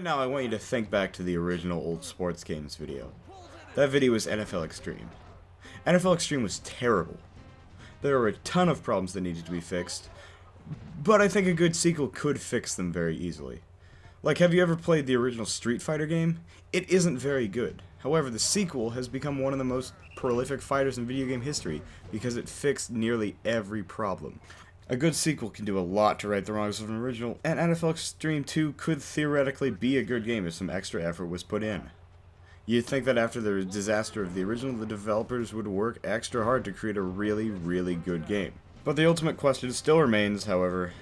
Right now I want you to think back to the original old sports games video. That video was NFL Xtreme. NFL Xtreme was terrible. There were a ton of problems that needed to be fixed, but I think a good sequel could fix them very easily. Like, have you ever played the original Street Fighter game? It isn't very good. However, the sequel has become one of the most prolific fighters in video game history because it fixed nearly every problem. A good sequel can do a lot to right the wrongs of an original, and NFL Xtreme 2 could theoretically be a good game if some extra effort was put in. You'd think that after the disaster of the original, the developers would work extra hard to create a really, really good game. But the ultimate question still remains, however,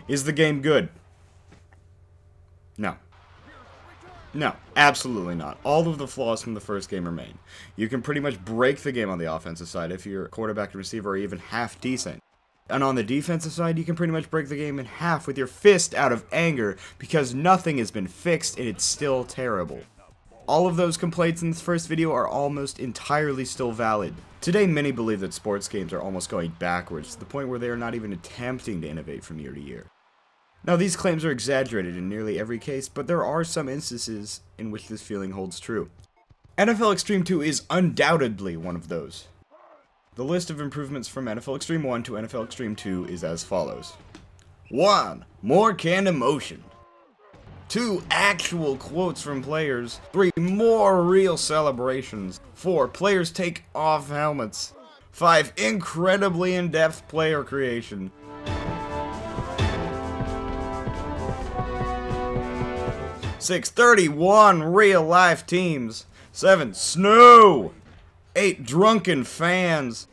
is the game good? No. No, absolutely not. All of the flaws from the first game remain. You can pretty much break the game on the offensive side if your quarterback and receiver are even half decent. And on the defensive side, you can pretty much break the game in half with your fist out of anger because nothing has been fixed and it's still terrible. All of those complaints in this first video are almost entirely still valid. Today, many believe that sports games are almost going backwards to the point where they are not even attempting to innovate from year to year. Now, these claims are exaggerated in nearly every case, but there are some instances in which this feeling holds true. NFL Xtreme 2 is undoubtedly one of those. The list of improvements from NFL Xtreme 1 to NFL Xtreme 2 is as follows. 1. More canned emotion. 2. Actual quotes from players. 3. More real celebrations. 4. Players take off helmets. 5. Incredibly in-depth player creation. 6. 31 real-life teams. 7. Snow. 8. Drunken fans.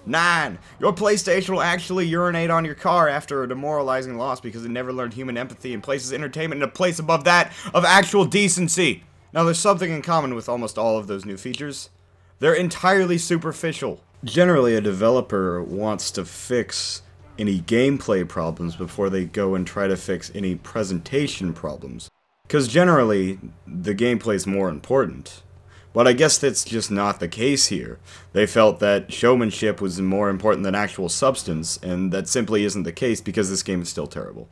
9. Your PlayStation will actually urinate on your car after a demoralizing loss because it never learned human empathy and places entertainment in a place above that of actual decency. Now, there's something in common with almost all of those new features. They're entirely superficial. Generally, a developer wants to fix any gameplay problems before they go and try to fix any presentation problems. Because generally, the gameplay is more important. But I guess that's just not the case here. They felt that showmanship was more important than actual substance, and that simply isn't the case because this game is still terrible.